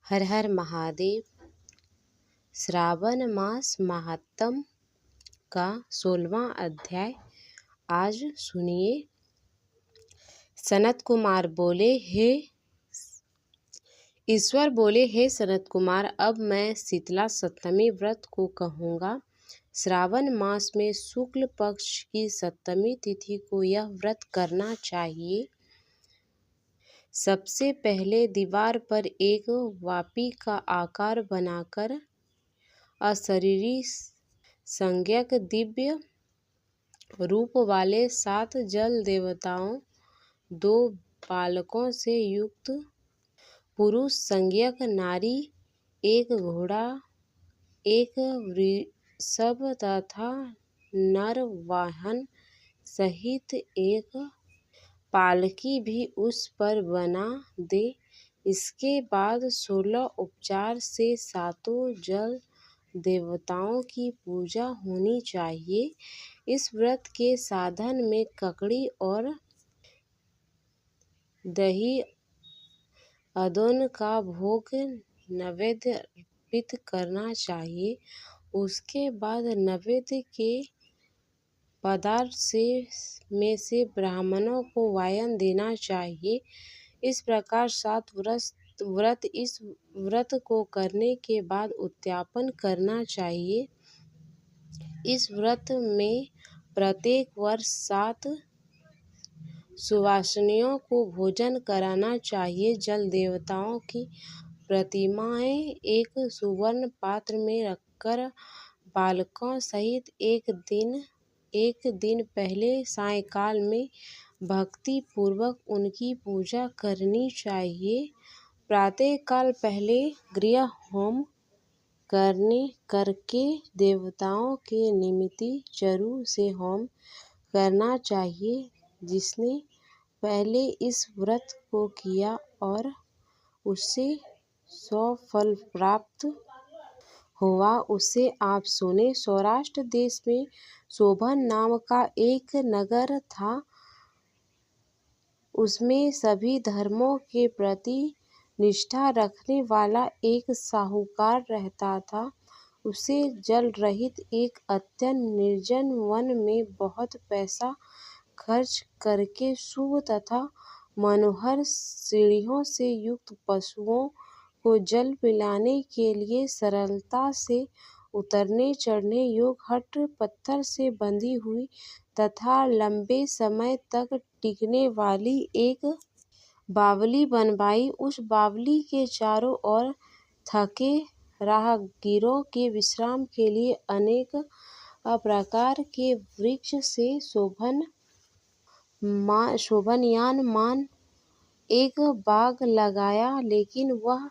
हर हर महादेव। श्रावण मास महात्म का 16वां अध्याय आज सुनिए। सनत कुमार बोले, हे ईश्वर बोले, हे सनत कुमार, अब मैं शीतला सप्तमी व्रत को कहूँगा। श्रावण मास में शुक्ल पक्ष की सप्तमी तिथि को यह व्रत करना चाहिए। सबसे पहले दीवार पर एक वापी का आकार बनाकर अशरीरी संज्ञक दिव्य रूप वाले 7 जल देवताओं, 2 बालकों से युक्त पुरुष संज्ञक नारी, 1 घोड़ा, 1 वृषभ तथा नर वाहन सहित 1 पालकी भी उस पर बना दे। इसके बाद 16 उपचार से 7 जल देवताओं की पूजा होनी चाहिए। इस व्रत के साधन में ककड़ी और दही अदौन का भोग नैवेद्य अर्पित करना चाहिए। उसके बाद नैवेद्य के पदार्थ में से ब्राह्मणों को वायन देना चाहिए। इस प्रकार 7 व्रत इस व्रत को करने के बाद उद्यापन करना चाहिए। इस व्रत में प्रत्येक वर्ष 7 सुवासिनियों को भोजन कराना चाहिए। जल देवताओं की प्रतिमाएं एक सुवर्ण पात्र में रखकर बालकों सहित एक दिन पहले सायंकाल में भक्ति पूर्वक उनकी पूजा करनी चाहिए। प्रातःकाल पहले गृह होम करके देवताओं के निमित्त चरु से होम करना चाहिए। जिसने पहले इस व्रत को किया और उसे 100 फल प्राप्त हुआ, उसे आप सुने। सौराष्ट्र देश में शोभन नाम का एक नगर था। उसमें सभी धर्मों के प्रति निष्ठा रखने वाला एक साहूकार रहता था। उसे जल रहित एक अत्यंत निर्जन वन में बहुत पैसा खर्च करके शुभ तथा मनोहर सीढ़ियों से युक्त पशुओं को जल पिलाने के लिए सरलता से उतरने चढ़ने योग्य हट पत्थर से बंधी हुई तथा लंबे समय तक टिकने वाली एक बावली बनवाई। उस बावली के चारों ओर थके राहगीरों के विश्राम के लिए अनेक प्रकार के वृक्ष से शोभनीयमान एक बाग लगाया, लेकिन वह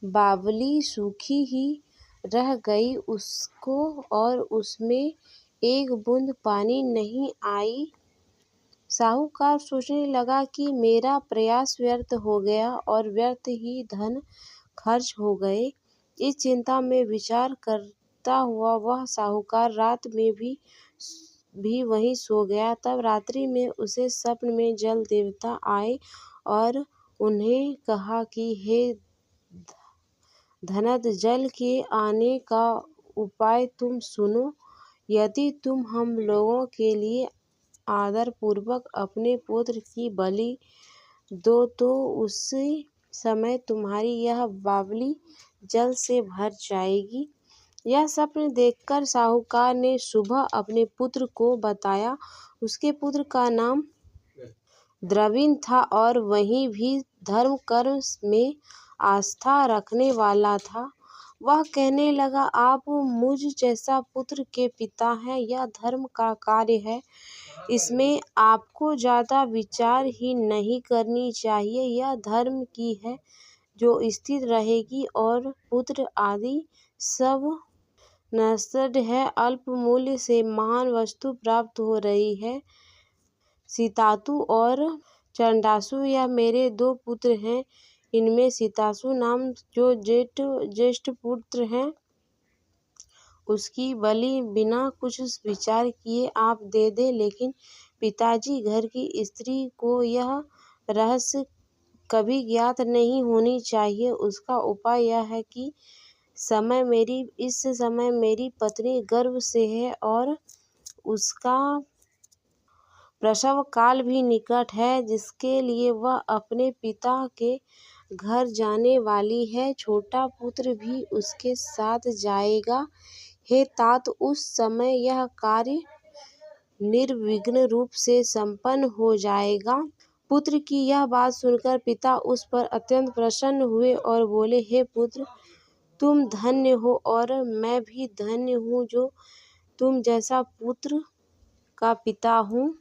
बावली सूखी ही रह गई। उसको और उसमें एक बूंद पानी नहीं आई। साहूकार सोचने लगा कि मेरा प्रयास व्यर्थ हो गया और व्यर्थ ही धन खर्च हो गए। इस चिंता में विचार करता हुआ वह साहूकार रात में भी वहीं सो गया। तब रात्रि में उसे स्वप्न में जल देवता आए और उन्हें कहा कि हे धनद, जल के आने का उपाय तुम सुनो। यदि तुम हम लोगों के लिए आदर पूर्वक अपने पुत्र की बलि दो तो उसी समय तुम्हारी यह बावली जल से भर जाएगी। यह स्वप्न देखकर साहूकार ने सुबह अपने पुत्र को बताया। उसके पुत्र का नाम द्रविण था और वही भी धर्म कर्म में आस्था रखने वाला था। वह कहने लगा, आप मुझ जैसा पुत्र के पिता हैं। यह धर्म का कार्य है, इसमें आपको ज़्यादा विचार ही नहीं करनी चाहिए। यह धर्म की है जो स्थिर रहेगी और पुत्र आदि सब नश्वर है। अल्प मूल्य से महान वस्तु प्राप्त हो रही है। सीतातु और चंडासु यह मेरे 2 पुत्र हैं। इनमें सीतासु नाम जो ज्येष्ठ पुत्र है, उसकी बलि बिना कुछ विचार किए आप दे दें। लेकिन पिताजी, घर की स्त्री को यह रहस्य कभी ज्ञात नहीं होनी चाहिए। उसका उपाय यह है कि इस समय मेरी पत्नी गर्भ से है और उसका प्रसव काल भी निकट है, जिसके लिए वह अपने पिता के घर जाने वाली है। छोटा पुत्र भी उसके साथ जाएगा। हे तात, उस समय यह कार्य निर्विघ्न रूप से संपन्न हो जाएगा। पुत्र की यह बात सुनकर पिता उस पर अत्यंत प्रसन्न हुए और बोले, हे पुत्र, तुम धन्य हो और मैं भी धन्य हूँ जो तुम जैसा पुत्र का पिता हूँ।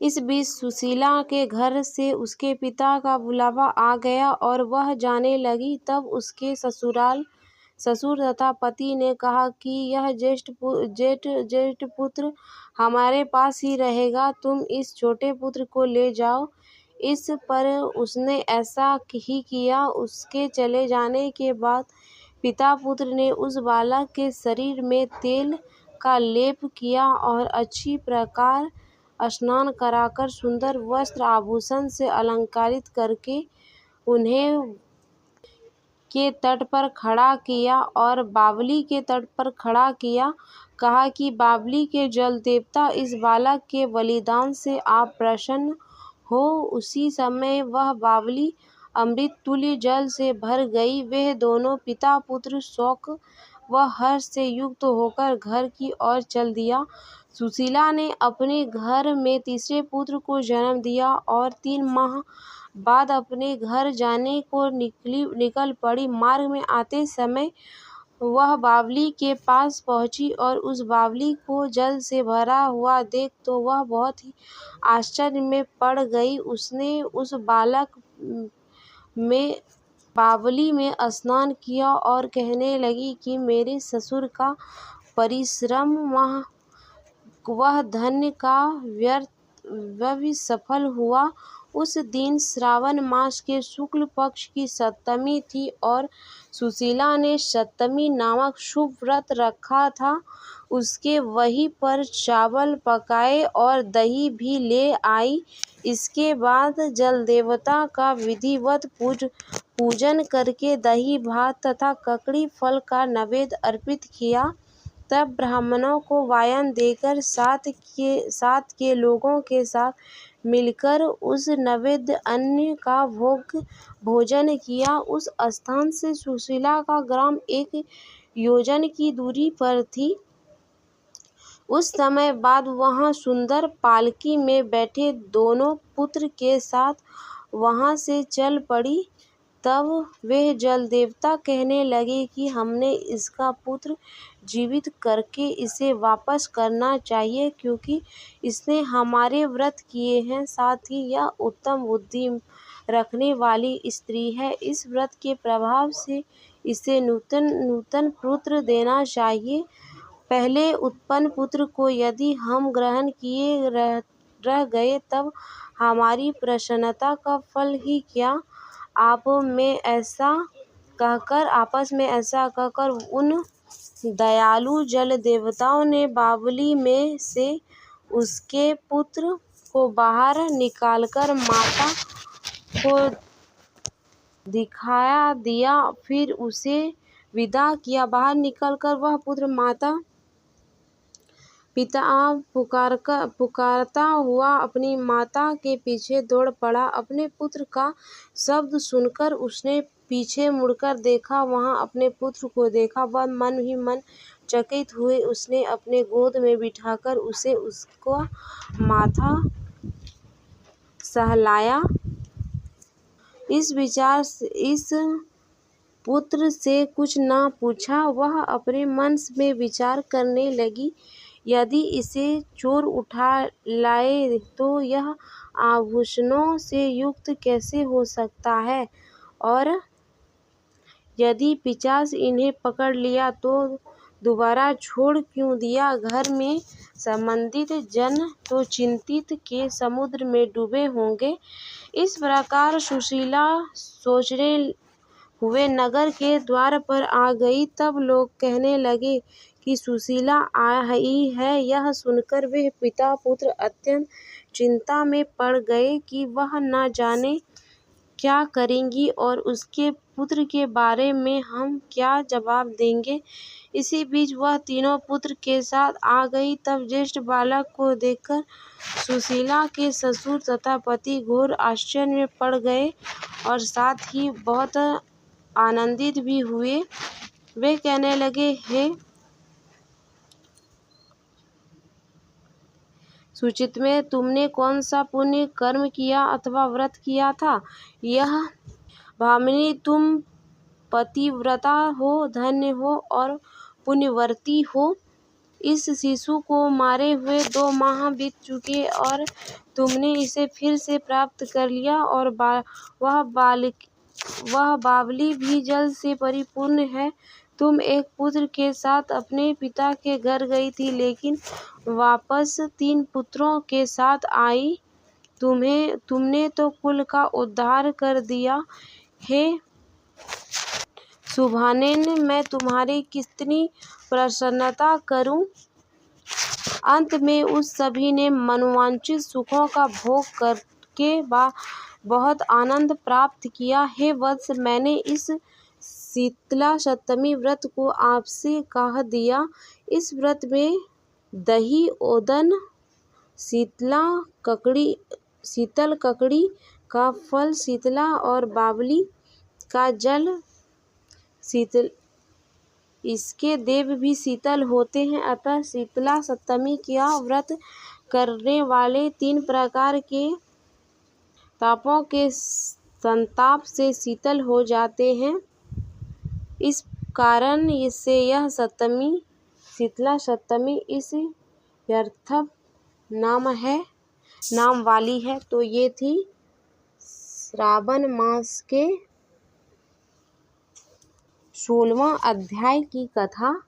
इस बीच सुशीला के घर से उसके पिता का बुलावा आ गया और वह जाने लगी। तब उसके ससुर तथा पति ने कहा कि यह ज्येष्ठ पुत्र हमारे पास ही रहेगा, तुम इस छोटे पुत्र को ले जाओ। इस पर उसने ऐसा ही किया। उसके चले जाने के बाद पिता पुत्र ने उस बालक के शरीर में तेल का लेप किया और अच्छी प्रकार स्नान कराकर सुंदर वस्त्र आभूषण से अलंकारित करके उन्हें के तट पर खड़ा किया और बावली के तट पर खड़ा किया। कहा कि बावली के जल देवता, इस बालक के बलिदान से आप प्रसन्न हो। उसी समय वह बावली अमृत तुल्य जल से भर गई। वे दोनों पिता पुत्र शौक व हर्ष से युक्त होकर घर की ओर चल दिया। सुशीला ने अपने घर में तीसरे पुत्र को जन्म दिया और 3 माह बाद अपने घर जाने को निकल पड़ी। मार्ग में आते समय वह बावली के पास पहुंची और उस बावली को जल से भरा हुआ देख तो वह बहुत ही आश्चर्य में पड़ गई। उसने उस बावली में स्नान किया और कहने लगी कि मेरे ससुर का परिश्रम वह धन्य का व्यय सफल हुआ। उस दिन श्रावण मास के शुक्ल पक्ष की सप्तमी थी और सुशीला ने सप्तमी नामक शुभ व्रत रखा था। उसके वहीं पर चावल पकाए और दही भी ले आई। इसके बाद जल देवता का विधिवत पूजन करके दही भात तथा ककड़ी फल का नैवेद्य अर्पित किया। तब ब्राह्मणों को वायन देकर साथ के लोगों के साथ मिलकर उस नैवेद्य अन्न का भोजन किया। उस स्थान से सुशीला का ग्राम 1 योजन की दूरी पर थी। उस समय बाद वह सुंदर पालकी में बैठे दोनों पुत्र के साथ वहां से चल पड़ी। तब वे जल देवता कहने लगे कि हमने इसका पुत्र जीवित करके इसे वापस करना चाहिए, क्योंकि इसने हमारे व्रत किए हैं। साथ ही यह उत्तम बुद्धि रखने वाली स्त्री है। इस व्रत के प्रभाव से इसे नूतन पुत्र देना चाहिए। पहले उत्पन्न पुत्र को यदि हम ग्रहण किए रह गए तब हमारी प्रसन्नता का फल ही क्या। आपस में ऐसा कहकर उन दयालु जल देवताओं ने बावली में से उसके पुत्र को बाहर निकालकर माता को दिखा दिया। फिर उसे विदा किया। बाहर निकलकर वह पुत्र माता पिता पुकारता हुआ अपनी माता के पीछे दौड़ पड़ा। अपने पुत्र का शब्द सुनकर उसने पीछे मुड़कर देखा। वहां अपने पुत्र को देखा। वह मन ही मन चकित हुए। उसने अपने गोद में बिठाकर उसे उसका माथा सहलाया। इस पुत्र से कुछ न पूछा। वह अपने मन में विचार करने लगी, यदि इसे चोर उठा लाए तो यह आभूषणों से युक्त कैसे हो सकता है, और यदि पिशाच इन्हें पकड़ लिया तो दोबारा छोड़ क्यों दिया। घर में संबंधित जन तो चिंतित के समुद्र में डूबे होंगे। इस प्रकार सुशीला सोचते हुए नगर के द्वार पर आ गई। तब लोग कहने लगे कि सुशीला आई है। यह सुनकर वे पिता पुत्र अत्यंत चिंता में पड़ गए कि वह न जाने क्या करेंगी और उसके पुत्र के बारे में हम क्या जवाब देंगे। इसी बीच वह तीनों पुत्र के साथ आ गई। तब ज्येष्ठ बालक को देखकर सुशीला के ससुर तथा पति घोर आश्चर्य में पड़ गए और साथ ही बहुत आनंदित भी हुए। वे कहने लगे, हे सुचित्मे, तुमने कौन सा पुण्य कर्म किया अथवा व्रत किया था। यह भामिनी, तुम पतिव्रता हो, धन्य हो और पुण्यवर्ती हो। इस शिशु को मारे हुए 2 माह बीत चुके और तुमने इसे फिर से प्राप्त कर लिया और वह बावली भी जल से परिपूर्ण है। तुम एक पुत्र के साथ अपने पिता के घर गई थी, लेकिन वापस 3 पुत्रों के साथ आई। तुमने तो कुल का उद्धार कर दिया। हे शुभानेन, मैं तुम्हारी कितनी प्रसन्नता करूं। अंत में उस सभी ने मनोवांछित सुखों का भोग करके बहुत आनंद प्राप्त किया। हे वत्स, मैंने इस शीतला सप्तमी व्रत को आपसे कह दिया। इस व्रत में दही, ओदन, शीतल ककड़ी का फल, शीतला और बावली का जल, इसके देव भी शीतल होते हैं। अतः शीतला सप्तमी का व्रत करने वाले 3 प्रकार के तापों के संताप से शीतल हो जाते हैं। इस कारण से यह सप्तमी शीतला सप्तमी इस यथर्थ नाम वाली है। तो ये थी श्रावण मास के 16वां अध्याय की कथा।